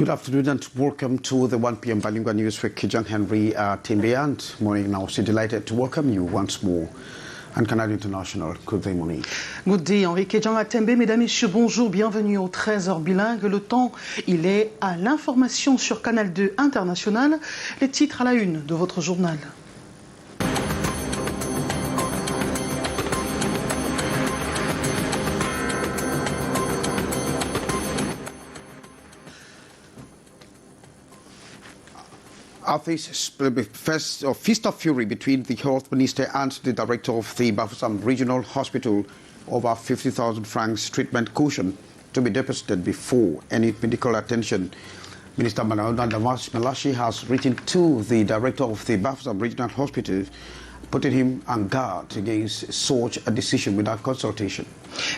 Good afternoon and welcome to the 1 p.m. Bilingual News with Kijang Henry Timbe and morning now. So delighted to welcome you once more. And Canal International, good day, morning. Good day, Henri Kijang Tembe. Mesdames, Messieurs, bonjour, bienvenue au 13h bilingue. Le temps, il est à l'information sur Canal 2 International. Les titres à la une de votre journal. At this feast of fury between the health minister and the director of the Bafoussam Regional Hospital, over 50,000 francs treatment caution to be deposited before any medical attention. Minister Manaouda Malashi has written to the director of the Bafoussam Regional Hospital, putting him on guard against such a decision without consultation.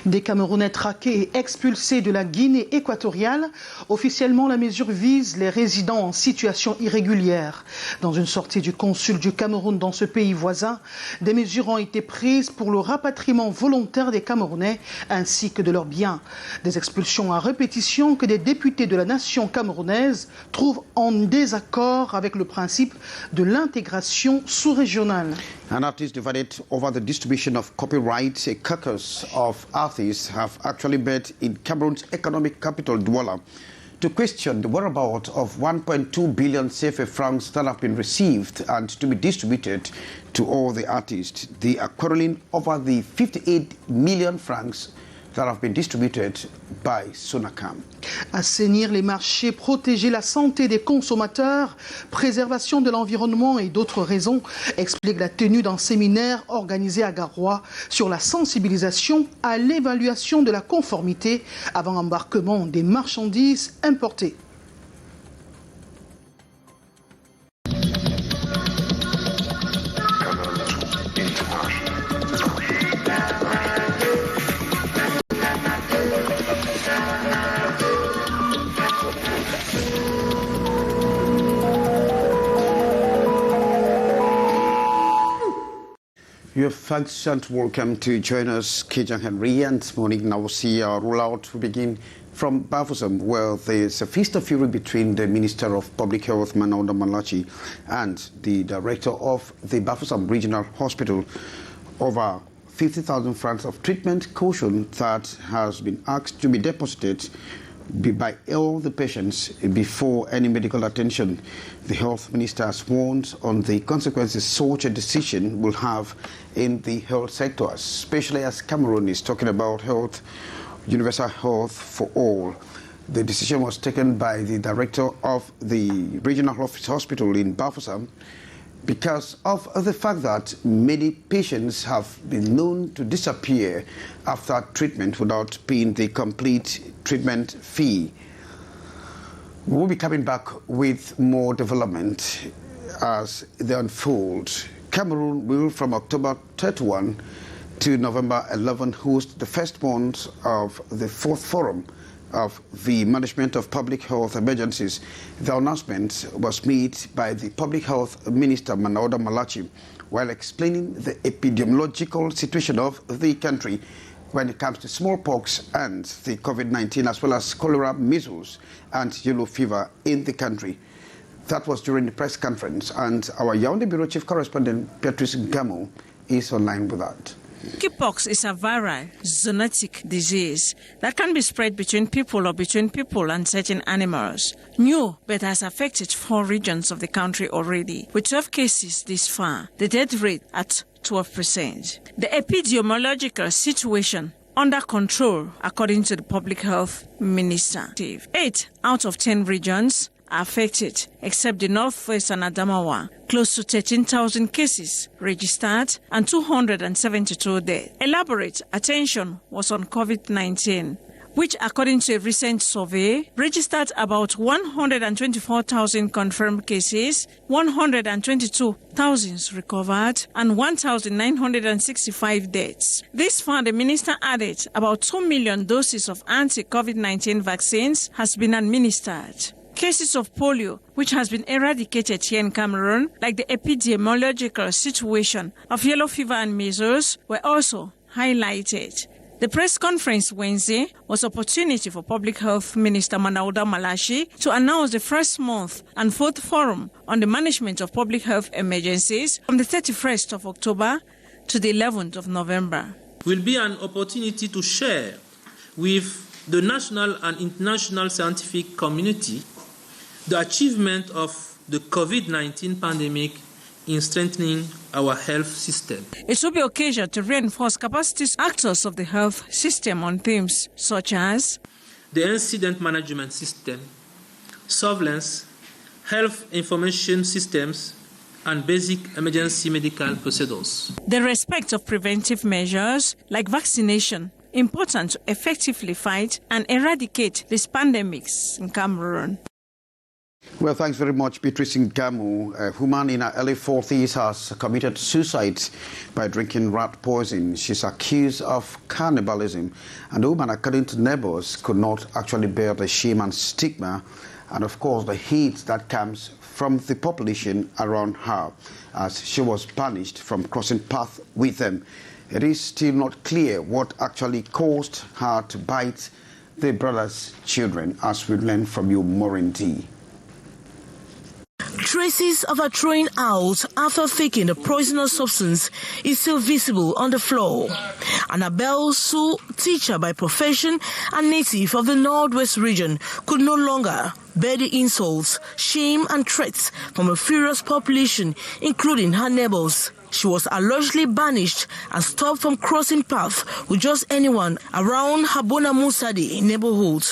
Des Camerounais traqués et expulsés de la Guinée équatoriale. Officiellement, la mesure vise les résidents en situation irrégulière. Dans une sortie du consul du Cameroun dans ce pays voisin, des mesures ont été prises pour le rapatriement volontaire des Camerounais ainsi que de leurs biens. Des expulsions à répétition que des députés de la nation camerounaise trouvent en désaccord avec le principe de l'intégration sous-régionale. An artist divided over the distribution of copyright, a caucus of artists have actually met in Cameroon's economic capital, Douala, to question the whereabouts of 1.2 billion CFA francs that have been received and to be distributed to all the artists. They are quarreling over the 58 million francs that have been distributed by Sonacam. Assainir les marchés, protéger la santé des consommateurs, préservation de l'environnement et d'autres raisons expliquent la tenue d'un séminaire organisé à Garoua sur la sensibilisation à l'évaluation de la conformité avant embarquement des marchandises importées. Your thanks and welcome to join us, Kijang Henry, and morning now we'll see our rollout. We begin from Bafoussam, where there's a feast of fury between the Minister of Public Health, Manaouda Malachi, and the Director of the Bafoussam Regional Hospital over 50,000 francs of treatment caution that has been asked to be deposited by all the patients before any medical attention. The health minister has warned on the consequences such a decision will have in the health sector, especially as Cameroon is talking about health, universal health for all. The decision was taken by the director of the regional hospital in Bafoussam because of the fact that many patients have been known to disappear after treatment without paying the complete treatment fee. We'll be coming back with more development as they unfold. Cameroon will, from October 31 to November 11, host the first month of the fourth forum of the Management of Public Health Emergencies. The announcement was made by the Public Health Minister, Manaouda Malachi, while explaining the epidemiological situation of the country when it comes to smallpox and the COVID-19, as well as cholera, measles, and yellow fever in the country. That was during the press conference, and our Yaoundé Bureau Chief Correspondent, Beatrice Gamo, is online with that. Monkeypox is a viral, zoonotic disease that can be spread between people or between people and certain animals. New, but has affected 4 regions of the country already, with 12 cases this far. The death rate at 12%. The epidemiological situation under control, according to the Public Health Minister. 8 out of 10 regions are affected, except the northwest and Adamawa. Close to 13,000 cases registered and 272 deaths. Elaborate attention was on COVID-19, which, according to a recent survey, registered about 124,000 confirmed cases, 122,000 recovered, and 1,965 deaths. This far, the minister added about 2 million doses of anti-COVID-19 vaccines has been administered. Cases of polio, which has been eradicated here in Cameroon, like the epidemiological situation of yellow fever and measles, were also highlighted. The press conference Wednesday was an opportunity for Public Health Minister Manauda Malachi to announce the first month and fourth forum on the management of public health emergencies from the 31st of October to the 11th of November. It will be an opportunity to share with the national and international scientific community the achievement of the COVID-19 pandemic in strengthening our health system. It will be occasion to reinforce capacities actors of the health system on themes such as the incident management system, surveillance, health information systems, and basic emergency medical procedures. The respect of preventive measures like vaccination, important to effectively fight and eradicate these pandemics in Cameroon. Well, thanks very much, Beatrice Ngamu. A woman in her early 40s has committed suicide by drinking rat poison. She's accused of cannibalism, and the woman, according to neighbors, could not actually bear the shame and stigma, and of course the heat that comes from the population around her, as she was banished from crossing paths with them. It is still not clear what actually caused her to bite the brother's children, as we learn from you, Maureen D. Traces of her throwing out after taking the poisonous substance is still visible on the floor. Annabelle Su, teacher by profession and native of the Northwest region, could no longer bear the insults, shame and threats from a furious population, including her neighbors. She was allegedly banished and stopped from crossing paths with just anyone around her Bonamusade neighborhood.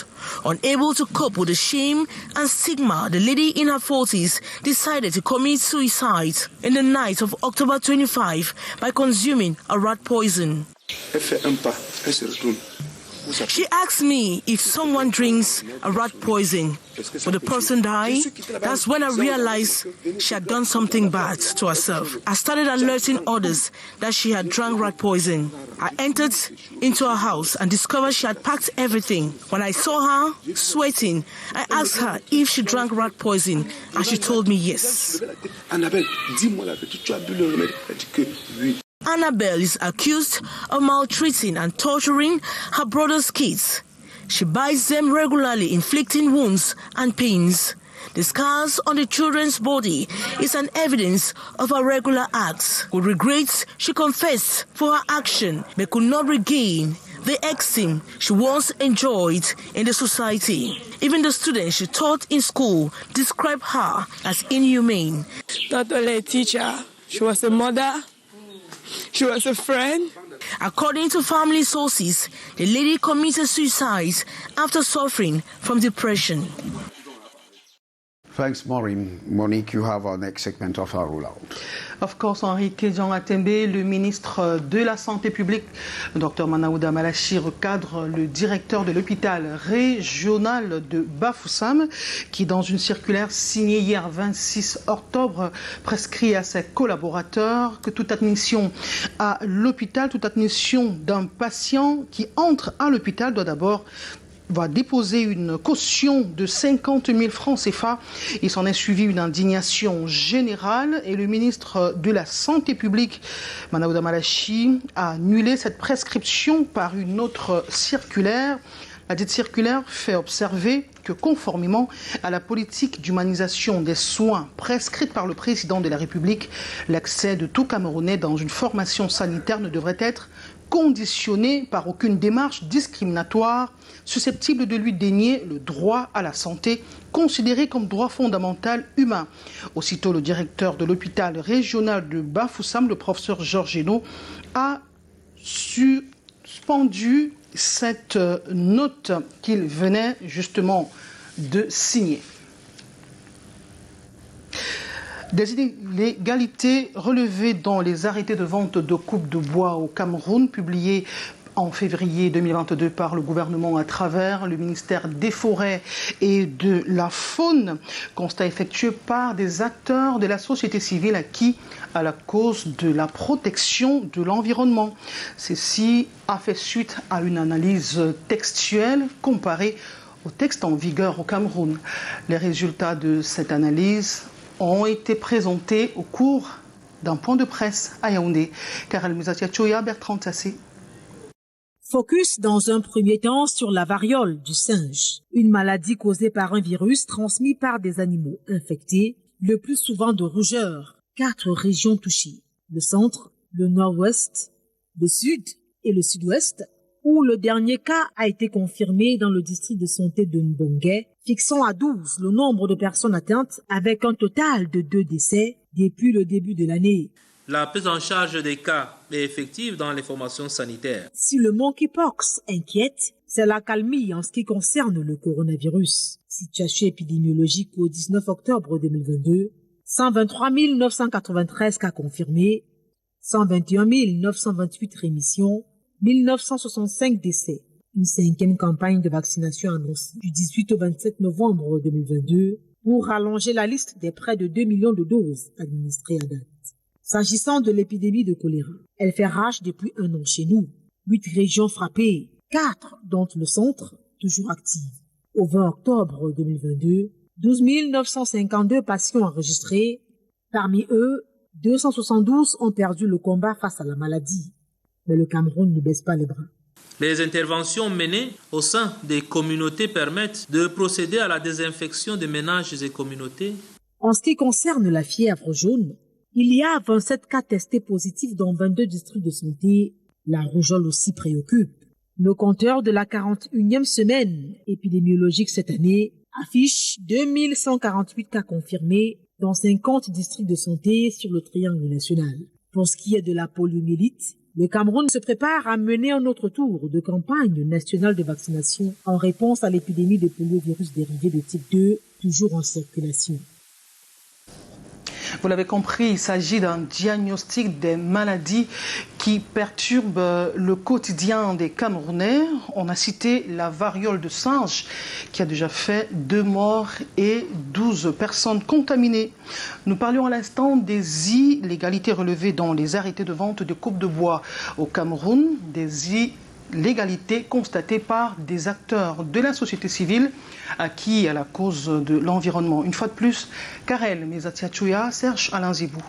Unable to cope with the shame and stigma, the lady in her 40s decided to commit suicide in the night of October 25 by consuming a rat poison. She asked me if someone drinks a rat poison, will the person die? That's when I realized she had done something bad to herself. I started alerting others that she had drank rat poison. I entered into her house and discovered she had packed everything. When I saw her sweating, I asked her if she drank rat poison, and she told me yes. Annabelle is accused of maltreating and torturing her brother's kids. She bites them regularly, inflicting wounds and pains. The scars on the children's body is an evidence of her regular acts. With regrets, she confessed for her action, but could not regain the esteem she once enjoyed in the society. Even the students she taught in school described her as inhumane. Not only a teacher, she was a mother. She was a friend. According to family sources, the lady committed suicide after suffering from depression. Thanks, Maureen. Monique, you have our next segment of our rollout. Of course, Enrique Jean Atembe, le ministre de la Santé publique, Dr Manauda Malachi, recadre le directeur de l'hôpital régional de Bafoussam, qui, dans une circulaire signée hier 26 octobre, prescrit à ses collaborateurs que toute admission à l'hôpital, toute admission d'un patient qui entre à l'hôpital doit d'abord déposer une caution de 50 000 francs CFA. Il s'en est suivi une indignation générale et le ministre de la Santé publique, Manauda Malachi, a annulé cette prescription par une autre circulaire. La dite circulaire fait observer que conformément à la politique d'humanisation des soins prescrite par le président de la République, l'accès de tout Camerounais dans une formation sanitaire ne devrait être conditionné par aucune démarche discriminatoire susceptible de lui dénier le droit à la santé, considéré comme droit fondamental humain. Aussitôt, le directeur de l'hôpital régional de Bafoussam, le professeur Georgeno, a suspendu cette note qu'il venait justement de signer. Des illégalités relevées dans les arrêtés de vente de coupes de bois au Cameroun, publiés en février 2022 par le gouvernement à travers le ministère des Forêts et de la Faune, constat effectué par des acteurs de la société civile acquis à la cause de la protection de l'environnement. Ceci a fait suite à une analyse textuelle comparée au texte en vigueur au Cameroun. Les résultats de cette analyse ont été présentés au cours d'un point de presse à Yaoundé. Karel Muzatiachoya, Bertrand Tassé. Focus dans un premier temps sur la variole du singe, une maladie causée par un virus transmis par des animaux infectés, le plus souvent de rougeur. 4 régions touchées, le centre, le nord-ouest, le sud et le sud-ouest, où le dernier cas a été confirmé dans le district de santé de Mbongue, fixant à 12 le nombre de personnes atteintes avec un total de 2 décès depuis le début de l'année. La prise en charge des cas est effective dans les formations sanitaires. Si le monkeypox inquiète, c'est l'accalmie en ce qui concerne le coronavirus. Situation épidémiologique au 19 octobre 2022, 123 993 cas confirmés, 121 928 rémissions, 1965 décès. Une 5e campagne de vaccination annoncée du 18 au 27 novembre 2022 pour allonger la liste des près de 2 millions de doses administrées à date. S'agissant de l'épidémie de choléra, elle fait rage depuis 1 an chez nous. 8 régions frappées, 4 dont le centre, toujours active. Au 20 octobre 2022, 12 952 patients enregistrés. Parmi eux, 272 ont perdu le combat face à la maladie. Mais le Cameroun ne baisse pas les bras. Les interventions menées au sein des communautés permettent de procéder à la désinfection des ménages et communautés. En ce qui concerne la fièvre jaune, il y a 27 cas testés positifs dans 22 districts de santé. La rougeole aussi préoccupe. Le compteur de la 41e semaine épidémiologique cette année affiche 2148 cas confirmés dans 50 districts de santé sur le triangle national. Pour ce qui est de la poliomyélite, le Cameroun se prépare à mener un autre tour de campagne nationale de vaccination en réponse à l'épidémie de poliovirus dérivé de type 2, toujours en circulation. Vous l'avez compris, il s'agit d'un diagnostic des maladies qui perturbent le quotidien des Camerounais. On a cité la variole de singe qui a déjà fait 2 morts et 12 personnes contaminées. Nous parlions à l'instant des illégalités relevées dans les arrêtés de vente de coupes de bois au Cameroun, des illégalités constatées par des acteurs de la société civile acquis à la cause de l'environnement. Une fois de plus, Karel Mesatiachouya, Serge Alain Zibou.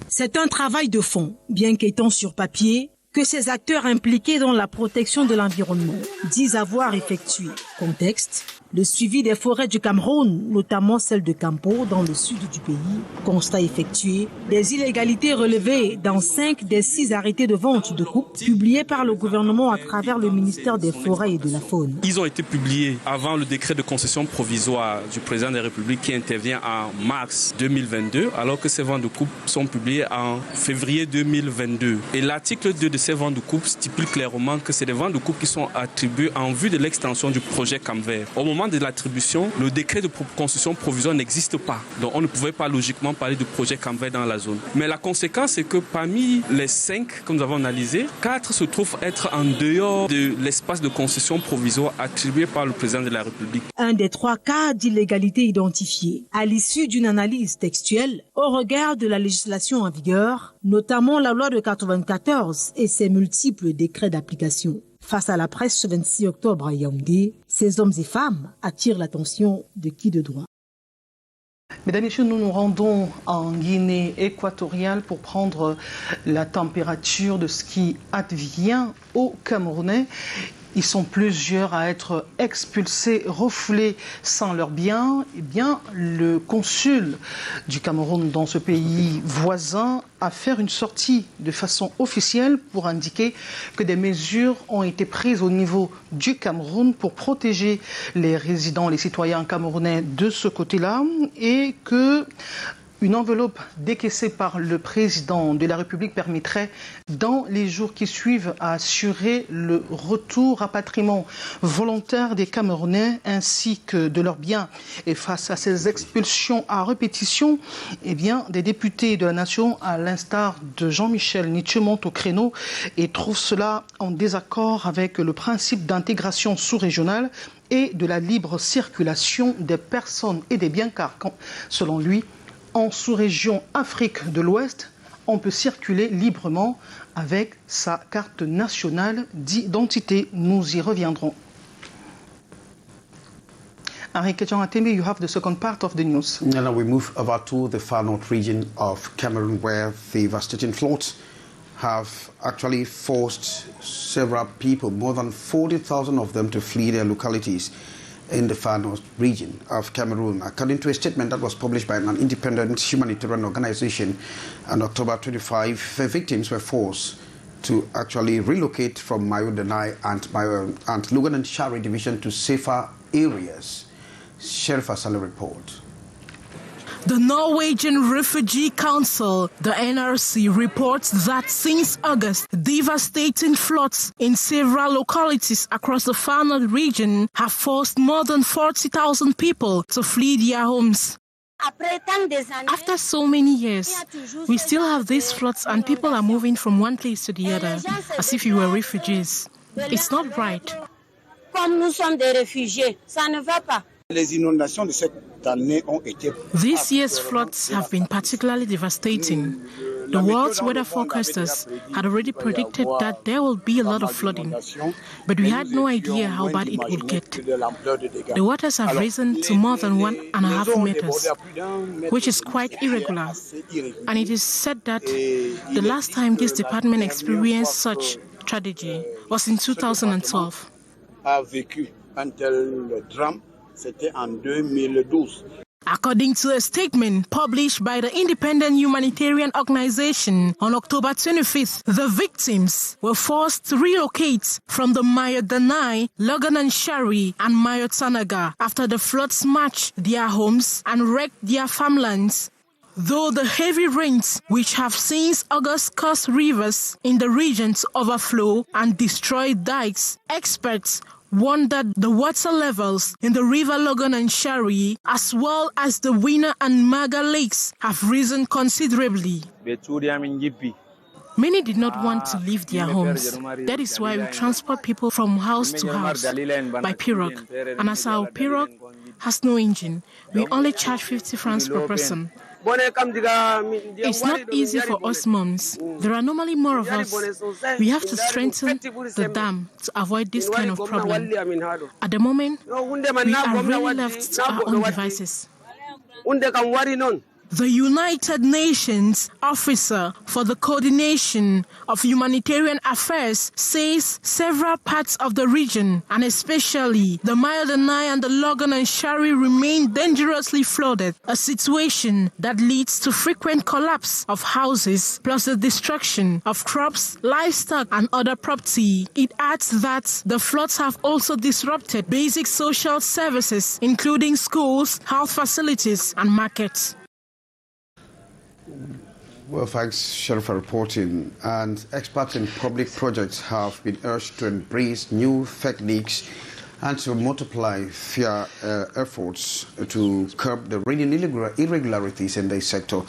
C'est un travail de fond, bien qu'étant sur papier, que ces acteurs impliqués dans la protection de l'environnement disent avoir effectué. Contexte, le suivi des forêts du Cameroun, notamment celle de Campo dans le sud du pays. Constat effectué, des illégalités relevées dans 5 des 6 arrêtés de vente de coupes publiés par le gouvernement à travers le ministère des Forêts et de la Faune. Ils ont été publiés avant le décret de concession provisoire du président de la République qui intervient en mars 2022, alors que ces ventes de coupes sont publiées en février 2022. Et l'article 2 de ces ventes de coupes stipule clairement que c'est des ventes de coupes qui sont attribuées en vue de l'extension du projet Camvert. Au moment de l'attribution, le décret de concession provisoire n'existe pas. Donc on ne pouvait pas logiquement parler de projet Camvert dans la zone. Mais la conséquence, c'est que parmi les 5 que nous avons analysés, 4 se trouvent être en dehors de l'espace de concession provisoire attribué par le président de la République. Un des 3 cas d'illégalité identifiés à l'issue d'une analyse textuelle au regard de la législation en vigueur, notamment la loi de 1994 et ses multiples décrets d'application. Face à la presse ce 26 octobre à Yaoundé, ces hommes et femmes attirent l'attention de qui de droit. Mesdames et messieurs, nous nous rendons en Guinée équatoriale pour prendre la température de ce qui advient aux Camerounais. Ils sont plusieurs à être expulsés, refoulés sans leurs biens. Eh bien, le consul du Cameroun dans ce pays voisin a fait une sortie de façon officielle pour indiquer que des mesures ont été prises au niveau du Cameroun pour protéger les résidents, les citoyens camerounais de ce côté-là et que une enveloppe décaissée par le président de la République permettrait, dans les jours qui suivent, à assurer le retour, rapatriement volontaire des Camerounais ainsi que de leurs biens. Et face à ces expulsions à répétition, eh bien, des députés de la nation, à l'instar de Jean-Michel Nietzsche, montent au créneau et trouvent cela en désaccord avec le principe d'intégration sous-régionale et de la libre circulation des personnes et des biens, car, selon lui, en sous-région Afrique de l'Ouest, on peut circuler librement avec sa carte nationale d'identité. Nous y reviendrons. Henrique Jean-Ateme, you have the second part of the news. Now we move over to the far north region of Cameroon, where devastating floods have actually forced several people, more than 40,000 of them, to flee their localities in the far north region of Cameroon. According to a statement that was published by an independent humanitarian organization on October 25, the victims were forced to actually relocate from Mayo Denai and Lugan and Shari division to safer areas. Sheriff Asale report. The Norwegian Refugee Council, the NRC, reports that since August, devastating floods in several localities across the far north region have forced more than 40,000 people to flee their homes. After so many years, we still have these floods and people are moving from one place to the other as if we were refugees. It's not right. This year's floods have been particularly devastating. The world's weather forecasters had already predicted that there will be a lot of flooding, but we had no idea how bad it would get. The waters have risen to more than 1.5 meters, which is quite irregular. And it is said that the last time this department experienced such tragedy was in 2012. According to a statement published by the independent humanitarian organization on October 25th, the victims were forced to relocate from the Mayo Denai, Logan and Shari, and Mayo Tanaga after the floods smashed their homes and wrecked their farmlands. Though the heavy rains, which have since August caused rivers in the region to overflow and destroy dikes, experts warned that the water levels in the river Logan and Shari, as well as the Winner and Maga lakes, have risen considerably. Many did not want to leave their homes. That is why we transport people from house to house by pirogue. And as our pirogue has no engine, we only charge 50 francs per person. It's not easy for us moms. There are normally more of us. We have to strengthen the dam to avoid this kind of problem. At the moment, we are really left to our own devices. The United Nations Officer for the Coordination of Humanitarian Affairs says several parts of the region, and especially the Mayo Denai and the Logan and Shari, remain dangerously flooded, a situation that leads to frequent collapse of houses, plus the destruction of crops, livestock, and other property. It adds that the floods have also disrupted basic social services, including schools, health facilities, and markets. Well, thanks, Sheriff, for reporting. And experts in public projects have been urged to embrace new techniques and to multiply their efforts to curb the reigning irregularities in the sector.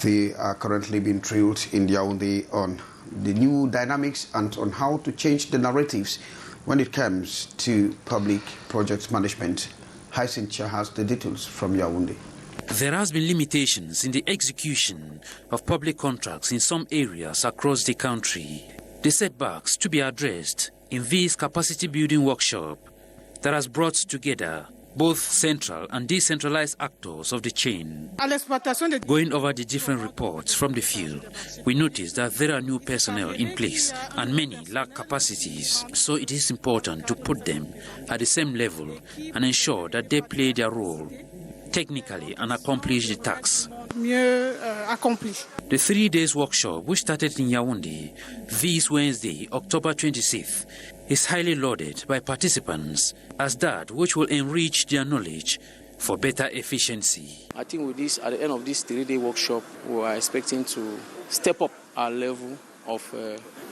They are currently being drilled in Yaoundé on the new dynamics and on how to change the narratives when it comes to public projects management. Hyacinth has the details from Yaoundé. There has been limitations in the execution of public contracts in some areas across the country. The setbacks to be addressed in this capacity building workshop that has brought together both central and decentralized actors of the chain. Going over the different reports from the field, we noticed that there are new personnel in place and many lack capacities. So it is important to put them at the same level and ensure that they play their role technically and accomplish the task. The 3 days workshop, which started in Yaoundé this Wednesday, October 26th, is highly lauded by participants as that which will enrich their knowledge for better efficiency. I think with this, at the end of this 3-day workshop, we are expecting to step up our level of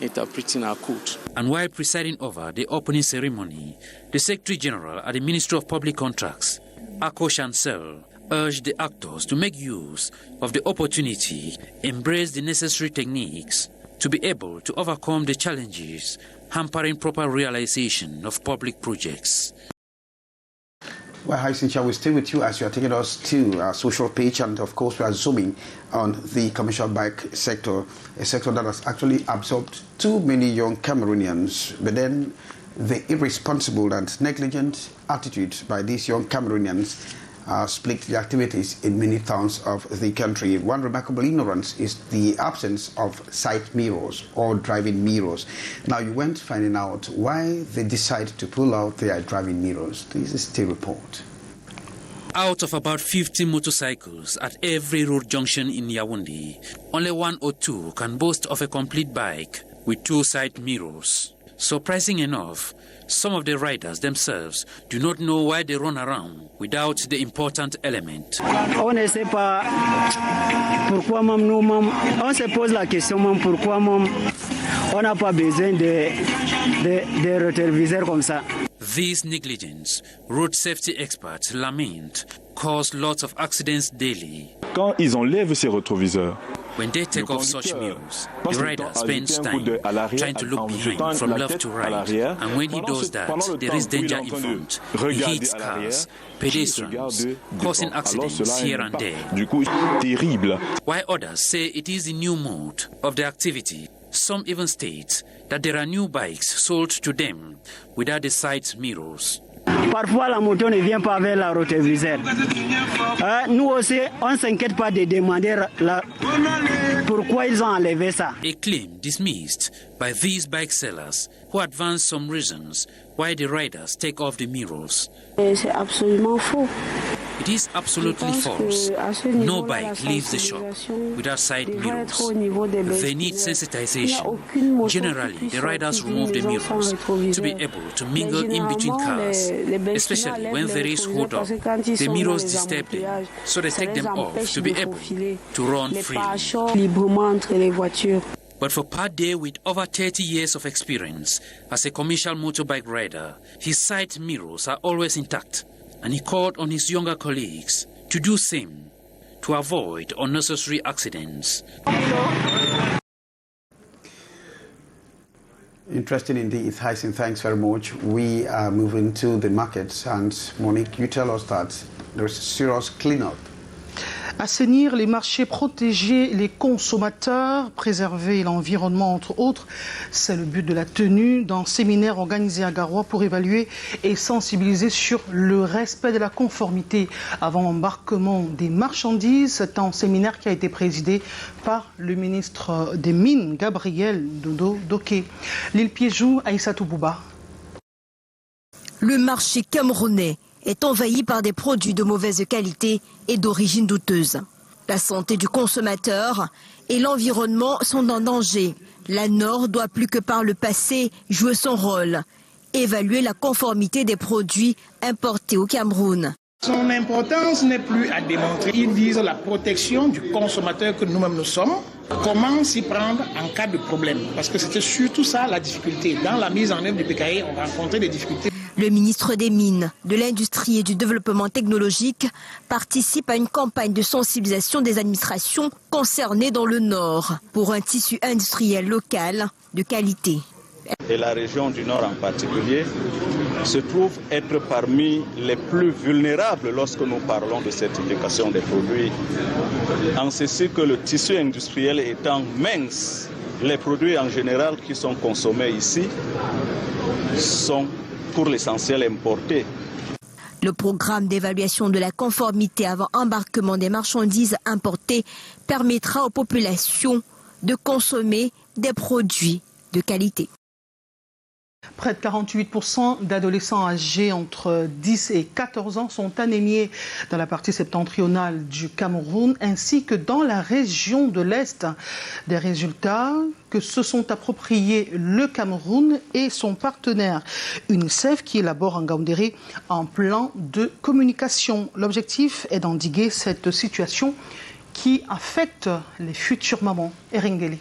interpreting our code. And while presiding over the opening ceremony, the Secretary General at the Ministry of Public Contracts, Ako Chancel, urged the actors to make use of the opportunity, embrace the necessary techniques to be able to overcome the challenges hampering proper realization of public projects. Well, Hyacinth, we stay with you as you are taking us to our social page, and of course we are zooming on the commercial bike sector, a sector that has actually absorbed too many young Cameroonians, but then the irresponsible and negligent attitude by these young Cameroonians split the activities in many towns of the country. One remarkable ignorance is the absence of side mirrors or driving mirrors. Now, you went finding out why they decide to pull out their driving mirrors. This is the report. Out of about 50 motorcycles at every road junction in Yaoundé, only 1 or 2 can boast of a complete bike with 2 side mirrors. Surprising enough, some of the riders themselves do not know why they run around without the important element. On ne sait pas pourquoi même nous-mêmes, on se pose la question même pourquoi même on n'a pas besoin de rétroviseurs comme ça. This negligence, road safety experts lament, cause lots of accidents daily. Quand ils enlèvent ces rétroviseurs, when they take off such mirrors, the rider spends time trying to look behind from left to right, and when he does that, there is danger in front. He hits cars, pedestrians, causing accidents here and there. Du coup, terrible. While others say it is the new mode of the activity, some even state that there are new bikes sold to them without the side mirrors. Parfois, la moto ne vient pas avec la rétroviseur. Nous aussi, on ne s'inquiète pas de demander pourquoi ils ont enlevé ça. A claim dismissed by these bike sellers who advance some reasons why the riders take off the mirrors. C'est absolument faux. It is absolutely false. No bike leaves the shop without side mirrors. They need sensitization. Generally, the riders remove the mirrors to be able to mingle in between cars, especially when there is hold up. The mirrors disturb them, so they take them off to be able to run freely. But for Pat Day, with over 30 years of experience as a commercial motorbike rider, his side mirrors are always intact. And he called on his younger colleagues to do same to avoid unnecessary accidents. Interesting indeed, Hyacinthe, thanks very much. We are moving to the markets, and Monique, you tell us that there's a serious cleanup. Assainir les marchés, protéger les consommateurs, préserver l'environnement, entre autres, c'est le but de la tenue d'un séminaire organisé à Garoua pour évaluer et sensibiliser sur le respect de la conformité avant l'embarquement des marchandises. C'est un séminaire qui a été présidé par le ministre des Mines, Gabriel Dodo-Doké. L'île Piéjou, Aïssatou Bouba. Le marché camerounais est envahi par des produits de mauvaise qualité et d'origine douteuse. La santé du consommateur et l'environnement sont en danger. La Nord doit plus que par le passé jouer son rôle, évaluer la conformité des produits importés au Cameroun. Son importance n'est plus à démontrer. Il vise la protection du consommateur que nous-mêmes nous sommes. Comment s'y prendre en cas de problème? Parce que c'était surtout ça la difficulté. Dans la mise en œuvre du PKI, on rencontrait des difficultés. Le ministre des Mines, de l'Industrie et du Développement technologique participe à une campagne de sensibilisation des administrations concernées dans le Nord pour un tissu industriel local de qualité. Et la région du Nord en particulier se trouve être parmi les plus vulnérables lorsque nous parlons de certification des produits. En ceci que le tissu industriel étant mince, les produits en général qui sont consommés ici sont pour l'essentiel importés. Le programme d'évaluation de la conformité avant embarquement des marchandises importées permettra aux populations de consommer des produits de qualité. Près de 48% d'adolescents âgés entre 10 et 14 ans sont anémiés dans la partie septentrionale du Cameroun ainsi que dans la région de l'Est. Des résultats que se sont appropriés le Cameroun et son partenaire UNICEF qui élabore en Gaoundéré un plan de communication. L'objectif est d'endiguer cette situation qui affecte les futures mamans. Erengeli.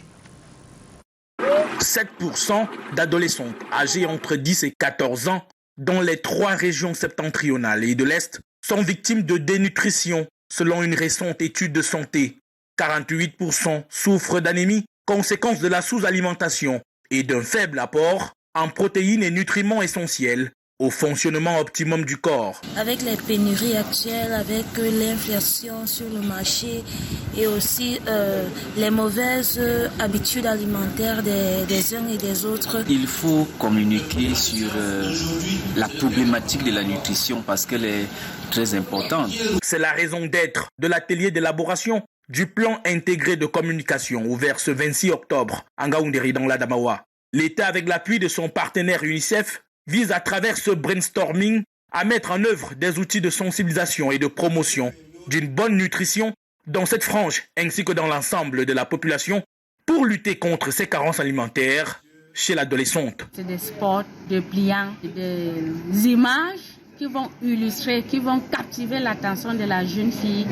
7% d'adolescentes âgées entre 10 et 14 ans dans les 3 régions septentrionales et de l'Est sont victimes de dénutrition selon une récente étude de santé. 48% souffrent d'anémie, conséquence de la sous-alimentation et d'un faible apport en protéines et nutriments essentiels au fonctionnement optimum du corps. Avec les pénuries actuelles, avec l'inflation sur le marché et aussi les mauvaises habitudes alimentaires des uns et des autres. Il faut communiquer sur la problématique de la nutrition parce qu'elle est très importante. C'est la raison d'être de l'atelier d'élaboration du plan intégré de communication ouvert ce 26 octobre en Ngaoundéry dans l'Adamawa. L'État, avec l'appui de son partenaire UNICEF, vise à travers ce brainstorming à mettre en œuvre des outils de sensibilisation et de promotion d'une bonne nutrition dans cette frange ainsi que dans l'ensemble de la population pour lutter contre ces carences alimentaires chez l'adolescente. C'est des spots, des pliants, des images qui vont illustrer, qui vont captiver l'attention de la jeune fille,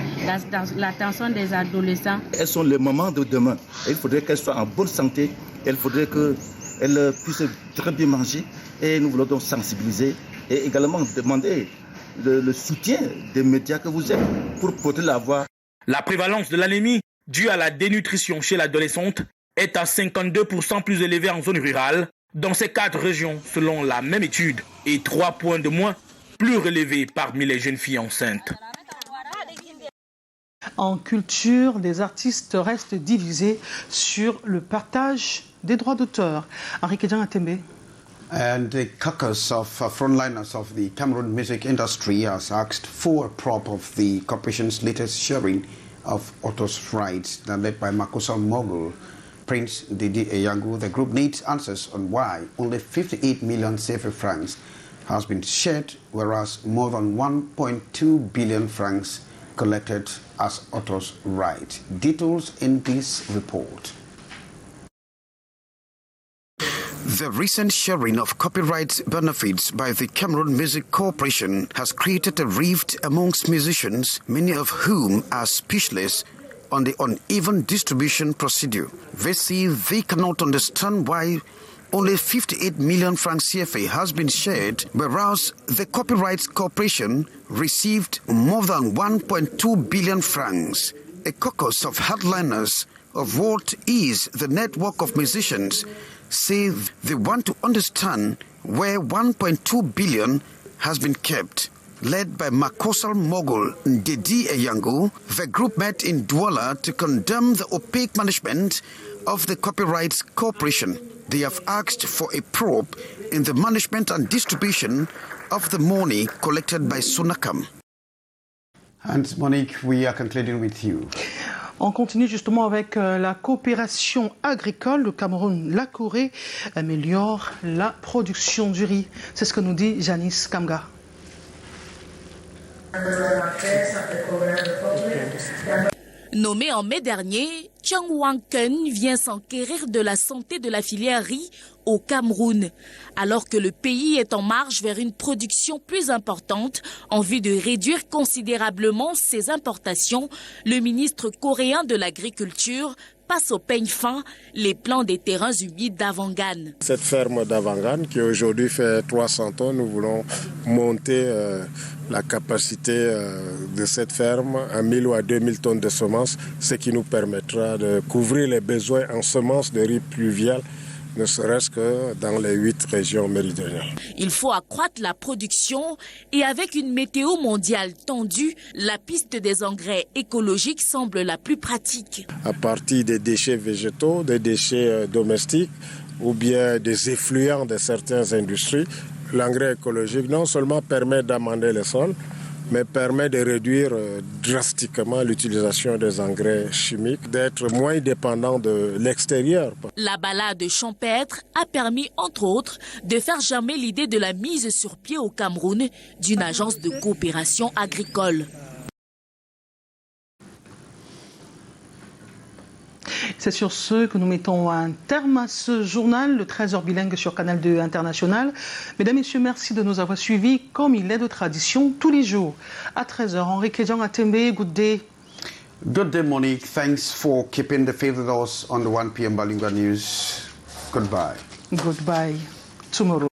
l'attention des adolescents. Elles sont les mamans de demain. Il faudrait qu'elles soient en bonne santé. Il faudrait qu'elles puissent très bien manger. Et nous voulons donc sensibiliser et également demander le soutien des médias que vous êtes pour porter la voix. La prévalence de l'anémie due à la dénutrition chez l'adolescente est à 52% plus élevée en zone rurale dans ces 4 régions selon la même étude et 3 points de moins plus relevés parmi les jeunes filles enceintes. En culture, les artistes restent divisés sur le partage des droits d'auteur. Henri Kedjan Atembe. And the caucus of frontliners of the Cameroon music industry has asked for a prop of the corporation's latest sharing of authors' rights, led by Makosa Mogul, Prince Didi Eyangu. The group needs answers on why only 58 million CFA francs has been shared, whereas more than 1.2 billion francs collected as authors' rights. Details in this report. The recent sharing of copyright benefits by the Cameroon Music Corporation has created a rift amongst musicians, many of whom are speechless on the uneven distribution procedure. They say they cannot understand why only 58 million francs CFA has been shared, whereas the Copyright Corporation received more than 1.2 billion francs. A caucus of headliners of what is the network of musicians say they want to understand where 1.2 billion has been kept. Led by Makosal Mogul Ndedi Eyangu, the group met in Douala to condemn the opaque management of the Copyright Corporation. They have asked for a probe in the management and distribution of the money collected by Sunakam. And Monique, we are concluding with you. On continue justement avec la coopération agricole. Le Cameroun, la Corée améliore la production du riz. C'est ce que nous dit Janice Kamga. Nommé en mai dernier, Chang Wang-Ken vient s'enquérir de la santé de la filière riz au Cameroun, alors que le pays est en marche vers une production plus importante en vue de réduire considérablement ses importations. Le ministre coréen de l'Agriculture passe au peigne fin les plans des terrains humides d'Avangan. Cette ferme d'Avangan qui aujourd'hui fait 300 tonnes, nous voulons monter la capacité de cette ferme à 1000 ou à 2000 tonnes de semences, ce qui nous permettra de couvrir les besoins en semences de riz pluvial, ne serait-ce que dans les 8 régions méridionales. Il faut accroître la production et avec une météo mondiale tendue, la piste des engrais écologiques semble la plus pratique. À partir des déchets végétaux, des déchets domestiques ou bien des effluents de certaines industries, l'engrais écologique non seulement permet d'amender le sol, mais permet de réduire drastiquement l'utilisation des engrais chimiques, d'être moins dépendant de l'extérieur. La balade champêtre a permis, entre autres, de faire germer l'idée de la mise sur pied au Cameroun d'une agence de coopération agricole. C'est sur ce que nous mettons un terme à ce journal, le 13h bilingue sur Canal 2 International. Mesdames, Messieurs, merci de nous avoir suivis comme il est de tradition tous les jours. À 13h, Henri Kedjan Atembe, good day. Good day, Monique. Thanks for keeping the faith with us on the 1 p.m. Bilingual News. Goodbye. Goodbye. Tomorrow.